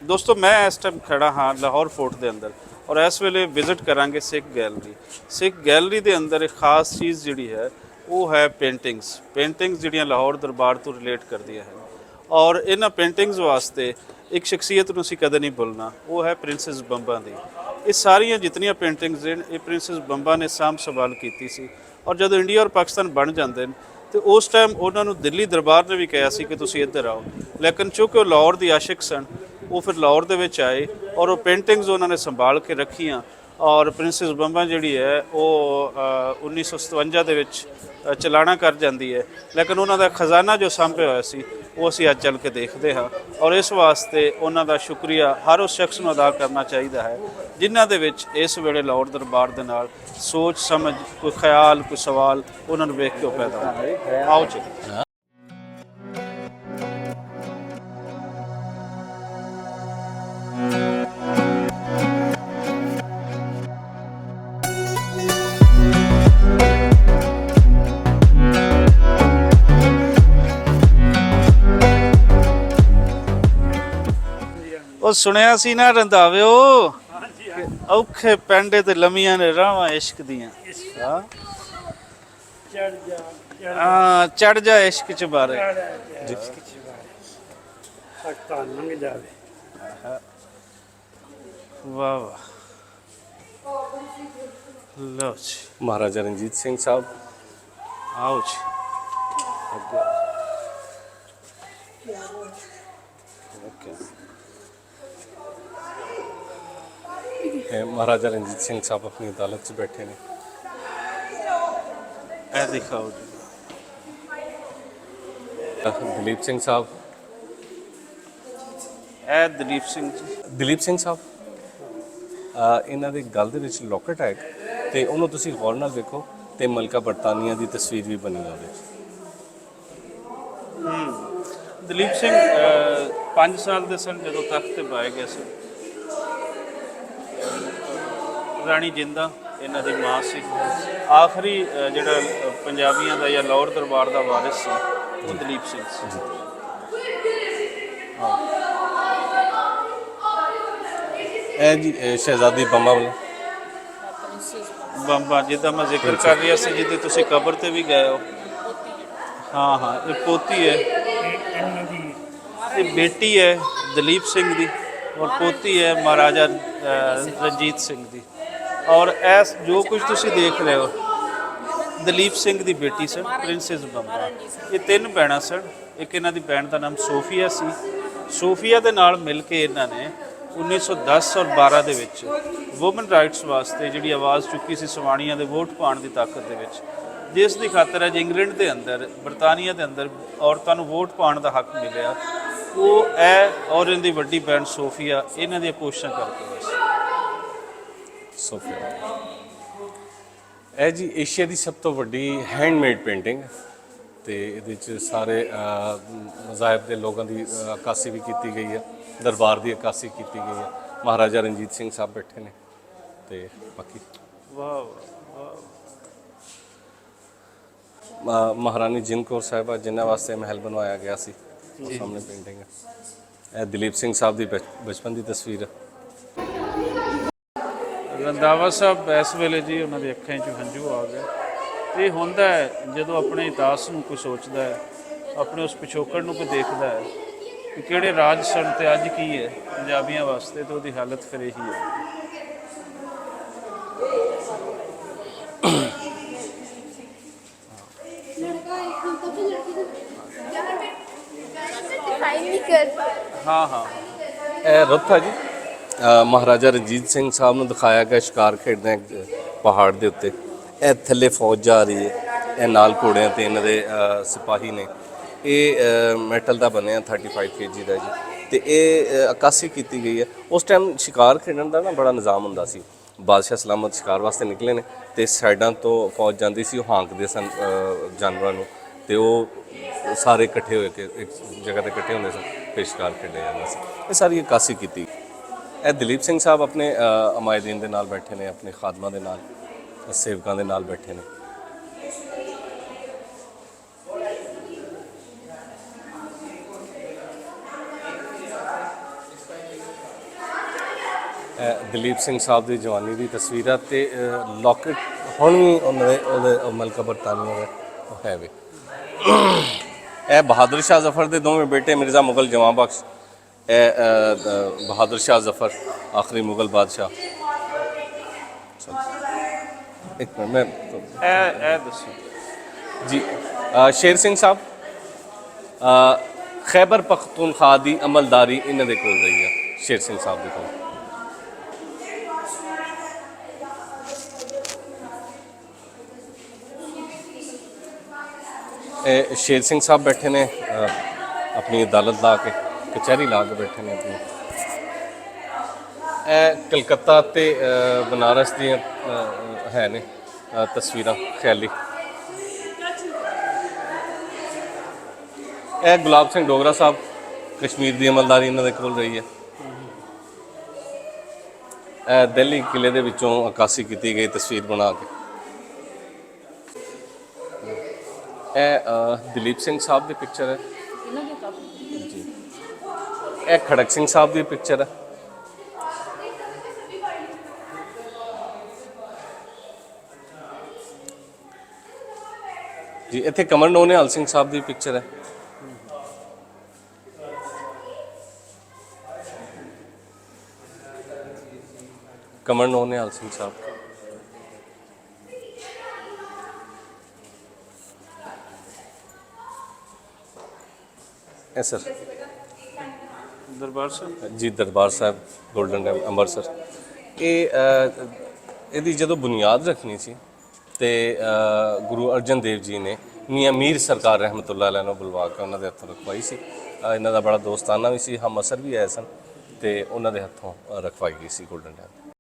ਦੋਸਤੋ ਮੈਂ ਇਸ ਟਾਈਮ ਖੜਾ ਹਾਂ ਲਾਹੌਰ ਫੋਰਟ ਦੇ ਅੰਦਰ ਔਰ ਇਸ ਵੇਲੇ ਵਿਜ਼ਿਟ ਕਰਾਂਗੇ ਸਿੱਖ ਗੈਲਰੀ ਦੇ ਅੰਦਰ ਇੱਕ ਖਾਸ ਚੀਜ਼ ਜਿਹੜੀ ਹੈ ਉਹ ਹੈ ਪੇਂਟਿੰਗਸ ਜਿਹੜੀਆਂ ਲਾਹੌਰ ਦਰਬਾਰ ਤੋਂ ਰਿਲੇਟ ਕਰਦੀਆਂ ਹਨ ਔਰ ਇਹਨਾਂ ਪੇਂਟਿੰਗਸ ਵਾਸਤੇ ਇੱਕ ਸ਼ਖਸੀਅਤ ਨੂੰ ਅਸੀਂ ਕਦੇ ਨਹੀਂ ਭੁੱਲਣਾ, ਉਹ ਹੈ ਪ੍ਰਿੰਸੈਸ ਬੰਬਾ ਦੀ। ਇਹ ਸਾਰੀਆਂ ਜਿਤਨੀਆਂ ਪੇਂਟਿੰਗਸ ਨੇ ਇਹ ਪ੍ਰਿੰਸੈਸ ਬੰਬਾ ਨੇ ਸਾਂਭ ਸੰਭਾਲ ਕੀਤੀ ਸੀ ਔਰ ਜਦੋਂ ਇੰਡੀਆ ਔਰ ਪਾਕਿਸਤਾਨ ਬਣ ਜਾਂਦੇ ਨੇ ਤੇ ਉਸ ਟਾਈਮ ਉਹਨਾਂ ਨੂੰ ਦਿੱਲੀ ਦਰਬਾਰ ਨੇ ਵੀ ਕਿਹਾ ਸੀ ਕਿ ਤੁਸੀਂ ਇੱਧਰ ਆਓ, ਲੇਕਿਨ ਚੂੰਕਿ ਉਹ ਲਾਹੌਰ ਦੀ ਆਸ਼ਿਕ ਸਨ ਉਹ ਫਿਰ ਲਾਹੌਰ ਦੇ ਵਿੱਚ ਆਏ ਔਰ ਉਹ ਪੇਂਟਿੰਗਸ ਉਹਨਾਂ ਨੇ ਸੰਭਾਲ ਕੇ ਰੱਖੀਆਂ ਔਰ ਪ੍ਰਿੰਸੈਸ ਬੰਬਾ ਜਿਹੜੀ ਹੈ ਉਹ 1957 ਦੇ ਵਿੱਚ ਚਲਾਣਾ ਕਰ ਜਾਂਦੀ ਹੈ, ਲੇਕਿਨ ਉਹਨਾਂ ਦਾ ਖਜ਼ਾਨਾ ਜੋ ਸਾਂਭਿਆ ਹੋਇਆ ਸੀ ਉਹ ਅਸੀਂ ਅੱਜ ਚੱਲ ਕੇ ਦੇਖਦੇ ਹਾਂ ਔਰ ਇਸ ਵਾਸਤੇ ਉਹਨਾਂ ਦਾ ਸ਼ੁਕਰੀਆ ਹਰ ਉਸ ਸ਼ਖਸ ਨੂੰ ਅਦਾ ਕਰਨਾ ਚਾਹੀਦਾ ਹੈ ਜਿਨ੍ਹਾਂ ਦੇ ਵਿੱਚ ਇਸ ਵੇਲੇ ਲਾਹੌਰ ਦਰਬਾਰ ਦੇ ਨਾਲ ਸੋਚ ਸਮਝ ਕੋਈ ਖਿਆਲ ਕੋਈ ਸਵਾਲ ਉਹਨਾਂ ਨੂੰ ਵੇਖ ਕੇ ਉਹ ਪੈਦਾ ਹੁੰਦਾ ਹੈ। ਆਓ ਜੀ। ਉਹ ਸੁਣਿਆ ਸੀ ਨਾ ਰੰਧਾਵਿਓ, ਔਖੇ ਪੈਂਡੇ ਤੇ ਲੰਮੀਆਂ ਨੇ ਰਾਹਾਂ ਇਸ਼ਕ ਦੀਆਂ। ਚੜ ਜਾ ਇਸ਼ਕ ਚ ਬਾਰੇ ਵਾਹ ਵਾਹ। ਲਓ ਜੀ महाराजा रंजीत सिंह साहब। आओ जी। ओके। महाराजा रंजीत सिंह साहब अपनी अदालत से बैठे ने। ए दिखाओ जी। दलीप सिंह साहब। ए दलीप सिंह जी। ਦਲੀਪ ਸਿੰਘ ਸਾਹਿਬ ਇਹਨਾਂ ਦੇ ਗਲ ਦੇ ਵਿੱਚ ਲੋਕਟ ਹੈ ਤੇ ਉਹਨੂੰ ਤੁਸੀਂ ਗੌਰ ਨਾਲ ਵੇਖੋ ਤੇ ਮਲਕਾ ਬਰਤਾਨੀਆ ਦੀ ਤਸਵੀਰ ਵੀ ਬਣੀ ਹੈ ਉਹਦੇ ਵਿੱਚ। ਦਲੀਪ ਸਿੰਘ 5 ਸਾਲ ਦੇ ਸਨ ਜਦੋਂ ਤਖਤ ਤੇ ਬਾਏ ਗਏ ਸੀ। ਰਾਣੀ ਜਿੰਦਾ ਇਹਨਾਂ ਦੀ ਮਾਂ ਸੀ। ਆਖਰੀ ਜਿਹੜਾ ਪੰਜਾਬੀਆਂ ਦਾ ਜਾਂ ਲਾਹੌਰ ਦਰਬਾਰ ਦਾ ਵਾਰਿਸ ਸੀ ਉਹ ਦਲੀਪ ਸਿੰਘ ਸੀ। ਇਹ ਜੀ ਸ਼ਹਿਜ਼ਾਦੀ ਬੰਬਾ ਵਾਲਾ ਬੰਬਾ ਜਿੱਦਾਂ ਮੈਂ ਜ਼ਿਕਰ ਕਰ ਰਿਹਾ ਸੀ, ਜਿਹਦੀ ਤੁਸੀਂ ਕਬਰ ਤੇ ਵੀ ਗਏ ਹੋ। ਹਾਂ ਹਾਂ, ਇਹ ਪੋਤੀ ਹੈ, ਇਹ ਬੇਟੀ ਹੈ ਦਲੀਪ ਸਿੰਘ ਦੀ ਔਰ ਪੋਤੀ ਹੈ ਮਹਾਰਾਜਾ ਰਣਜੀਤ ਸਿੰਘ ਦੀ। ਔਰ ਐਸ ਜੋ ਕੁਝ ਤੁਸੀਂ ਦੇਖ ਰਹੇ ਹੋ ਦਲੀਪ ਸਿੰਘ ਦੀ ਬੇਟੀ ਸਨ ਪ੍ਰਿੰਸੈਸ ਬੰਬਾ। ਇਹ 3 ਭੈਣਾਂ ਸਨ। ਇੱਕ ਇਹਨਾਂ ਦੀ ਭੈਣ ਦਾ ਨਾਮ ਸੋਫੀਆ ਸੀ। ਸੋਫੀਆ ਦੇ ਨਾਲ ਮਿਲ ਕੇ ਇਹਨਾਂ ਨੇ 1910 ਔਰ 12 ਦੇ ਵਿੱਚ ਵੂਮਨ ਰਾਈਟਸ ਵਾਸਤੇ ਜਿਹੜੀ ਆਵਾਜ਼ ਚੁੱਕੀ ਸੀ ਸਵਾਣੀਆਂ ਦੇ ਵੋਟ ਪਾਉਣ ਦੀ ਤਾਕਤ ਦੇ ਵਿੱਚ, ਜਿਸ ਦੀ ਖਾਤਰ ਅੱਜ ਇੰਗਲੈਂਡ ਦੇ ਅੰਦਰ ਬਰਤਾਨੀਆ ਦੇ ਅੰਦਰ ਔਰਤਾਂ ਨੂੰ ਵੋਟ ਪਾਉਣ ਦਾ ਹੱਕ ਮਿਲਿਆ। ਉਹ ਇਹ ਔਰ ਇਹਦੀ ਵੱਡੀ ਭੈਣ ਸੋਫੀਆ ਇਹਨਾਂ ਦੀਆਂ ਕੋਸ਼ਿਸ਼ਾਂ ਕਰਦੇ ਹੋਏ ਸੀ। ਸੋਫੀਆ ਇਹ ਜੀ ਏਸ਼ੀਆ ਦੀ ਸਭ ਤੋਂ ਵੱਡੀ ਹੈਂਡਮੇਡ ਪੇਂਟਿੰਗ ਤੇ ਇਹਦੇ ਚ ਸਾਰੇ ਮਜ਼ਾਹਬ ਦੇ ਲੋਕਾਂ ਦੀ ਅਕਾਸੀ ਵੀ ਕੀਤੀ ਗਈ ਹੈ, ਦਰਬਾਰ ਦੀ ਅਕਾਸੀ ਕੀਤੀ ਗਈ ਹੈ। ਮਹਾਰਾਜਾ ਰਣਜੀਤ ਸਿੰਘ ਸਾਹਿਬ ਬੈਠੇ ਨੇ ਤੇ ਬਾਕੀ ਵਾਹ ਮਹਾਰਾਣੀ ਜਿੰਦ ਕੌਰ ਸਾਹਿਬਾ ਜਿਨ੍ਹਾਂ ਵਾਸਤੇ ਮਹਿਲ ਬਣਵਾਇਆ ਗਿਆ ਸੀ ਉਹ ਸਾਹਮਣੇ ਪੇਂਟਿੰਗ ਹੈ। ਇਹ ਦਲੀਪ ਸਿੰਘ ਸਾਹਿਬ ਦੀ ਬਚਪਨ ਦੀ ਤਸਵੀਰ ਹੈ। ਰੰਧਾਵਾ ਸਾਹਿਬ ਇਸ ਵੇਲੇ ਜੀ ਉਹਨਾਂ ਦੀ ਅੱਖਾਂ 'ਚ ਹੰਝੂ ਆ ਗਏ। ਇਹ ਹੁੰਦਾ ਹੈ ਜਦੋਂ ਆਪਣੇ ਇਤਿਹਾਸ ਨੂੰ ਕੋਈ ਸੋਚਦਾ ਹੈ, ਆਪਣੇ ਉਸ ਪਿਛੋਕੜ ਨੂੰ ਕੋਈ ਦੇਖਦਾ ਹੈ ਕਿ ਕਿਹੜੇ ਰਾਜ ਸਨ ਤੇ ਅੱਜ ਕੀ ਹੈ ਪੰਜਾਬੀਆਂ ਵਾਸਤੇ, ਤਾਂ ਉਹਦੀ ਹਾਲਤ ਫਿਰ ਇਹੀ ਹੈ। ਹਾਂ ਹਾਂ, ਇਹ ਰੁੱਤ ਹੈ ਜੀ ਮਹਾਰਾਜਾ ਰਣਜੀਤ ਸਿੰਘ ਸਾਹਿਬ ਨੂੰ ਦਿਖਾਇਆ ਗਿਆ ਸ਼ਿਕਾਰ ਖੇਡਦੇ ਪਹਾੜ ਦੇ ਉੱਤੇ। ਇਹ ਥੱਲੇ ਫੌਜ ਜਾ ਰਹੀ ਹੈ, ਇਹ ਨਾਲ ਘੋੜਿਆਂ ਤੇ ਇਹਨਾਂ ਦੇ ਸਿਪਾਹੀ ਨੇ। ਇਹ ਮੈਟਲ ਦਾ ਬਣਿਆ 35 kg ਦਾ ਜੀ ਤੇ ਇਹ ਅਕਾਸੀ ਕੀਤੀ ਗਈ ਹੈ। ਉਸ ਟਾਈਮ ਸ਼ਿਕਾਰ ਖੇਡਣ ਦਾ ਨਾ ਬੜਾ ਨਿਜ਼ਾਮ ਹੁੰਦਾ ਸੀ। ਬਾਦਸ਼ਾਹ ਸਲਾਮਤ ਸ਼ਿਕਾਰ ਵਾਸਤੇ ਨਿਕਲੇ ਨੇ ਤੇ ਸਾਈਡਾਂ ਤੋਂ ਫੌਜ ਜਾਂਦੀ ਸੀ, ਉਹ ਹਾਂਕਦੇ ਸਨ ਜਾਨਵਰਾਂ ਨੂੰ ਤੇ ਉਹ ਸਾਰੇ ਇਕੱਠੇ ਹੋਏ ਕੇ ਇੱਕ ਜਗ੍ਹਾ ਤੇ ਇਕੱਠੇ ਹੁੰਦੇ ਸਨ, ਫਿਰ ਸ਼ਿਕਾਰ ਖੇਡਿਆ ਜਾਂਦਾ ਸੀ। ਇਹ ਸਾਰੀ ਅਕਾਸੀ ਕੀਤੀ। ਇਹ ਦਲੀਪ ਸਿੰਘ ਸਾਹਿਬ ਆਪਣੇ ਅਮਾਇਦੀਨ ਦੇ ਨਾਲ ਬੈਠੇ ਨੇ, ਆਪਣੇ ਖਾਦਮਾਂ ਦੇ ਨਾਲ, ਸੇਵਕਾਂ ਦੇ ਨਾਲ ਬੈਠੇ ਨੇ। ਦਲੀਪ ਸਿੰਘ ਸਾਹਿਬ ਦੀ ਜਵਾਨੀ ਦੀ ਤਸਵੀਰ ਆ ਤੇ ਲੋਕਟ ਹੁਣ ਵੀ ਉਹਨਾਂ ਦੇ ਉਹਦੇ ਮਲਕਾ ਬਰਤਾਨੀਆ ਦਾ ਉਹ ਹੈ ਵੇ। ਇਹ ਬਹਾਦਰ ਸ਼ਾਹ ਜ਼ਫਰ ਦੇ ਦੋਵੇਂ ਬੇਟੇ ਮਿਰਜ਼ਾ ਮੁਗਲ ਜਵਾਂ ਬਖਸ਼, ਇਹ ਬਹਾਦਰ ਸ਼ਾਹ ਜ਼ਫਰ ਆਖਰੀ ਮੁਗਲ ਬਾਦਸ਼ਾਹ। ਇੱਕ ਮਿੰਟ ਮੈਂ ਇਹ ਦੱਸੋ ਜੀ ਸ਼ੇਰ ਸਿੰਘ ਸਾਹਿਬ ਖੈਬਰ ਪਖਤੂਨਖਵਾ ਦੀ ਅਮਲਦਾਰੀ ਇਹਨਾਂ ਦੇ ਕੋਲ ਰਹੀ ਆ, ਸ਼ੇਰ ਸਿੰਘ ਸਾਹਿਬ ਦੇ ਕੋਲ। ਇਹ ਸ਼ੇਰ ਸਿੰਘ ਸਾਹਿਬ ਬੈਠੇ ਨੇ ਆਪਣੀ ਅਦਾਲਤ ਲਾ ਕੇ, ਕਚਹਿਰੀ ਲਾ ਕੇ ਬੈਠੇ ਨੇ ਆਪਣੀ। ਇਹ ਕਲਕੱਤਾ ਤੇ ਬਨਾਰਸ ਦੀਆਂ ਹੈ ਨੇ ਤਸਵੀਰਾਂ ਖਿਆਲੀ। ਇਹ ਗੁਲਾਬ ਸਿੰਘ ਡੋਗਰਾ ਸਾਹਿਬ, ਕਸ਼ਮੀਰ ਦੀ ਅਮਲਦਾਰੀ ਇਹਨਾਂ ਦੇ ਕੋਲ ਰਹੀ ਹੈ। ਇਹ ਦਿੱਲੀ ਕਿਲੇ ਦੇ ਵਿੱਚੋਂ ਅਕਾਸ਼ੀ ਕੀਤੀ ਗਈ ਤਸਵੀਰ ਬਣਾ ਕੇ। ਇਹ ਦਲੀਪ ਸਿੰਘ ਸਾਹਿਬ ਦੀ ਪਿਕਚਰ ਹੈ ਜੀ। ਇਹ ਖੜਕ ਸਿੰਘ ਸਾਹਿਬ ਦੀ ਪਿਕਚਰ ਹੈ। ਜੀ ਇੱਥੇ ਕਮਰ ਨੋਨਿਹਾਲ ਸਿੰਘ ਸਾਹਿਬ ਦੀ ਪਿਕਚਰ ਹੈ। ਕਮਰ ਨੋਨਿਹਾਲ ਸਿੰਘ ਸਾਹਿਬ। ਇਹ sir Darbar Sahib ji Darbar Sahib golden temple Amritsar. ਇਹ ਇਹਦੀ ਜਦੋਂ ਬੁਨਿਆਦ ਰੱਖਣੀ ਸੀ ਤੇ ਗੁਰੂ ਅਰਜਨ ਦੇਵ ਜੀ ਨੇ ਮੀਆਂ ਮੀਰ ਸਰਕਾਰ ਰਹਿਮਤੁल्लाह ਅਲੈਹ ਨੂੰ ਬੁਲਵਾ ਕੇ ਉਹਨਾਂ ਦੇ ਹੱਥੋਂ ਰਖਵਾਈ ਸੀ। ਇਹਨਾਂ ਦਾ ਬੜਾ ਦੋਸਤਾਨਾ ਵੀ ਸੀ, ਹਮ ਅਸਰ ਵੀ ਆਏ ਸਨ ਤੇ ਉਹਨਾਂ ਦੇ ਹੱਥੋਂ ਰਖਵਾਈ ਗਈ ਸੀ ਗੋਲਡਨ ਟੈਂਪਲ।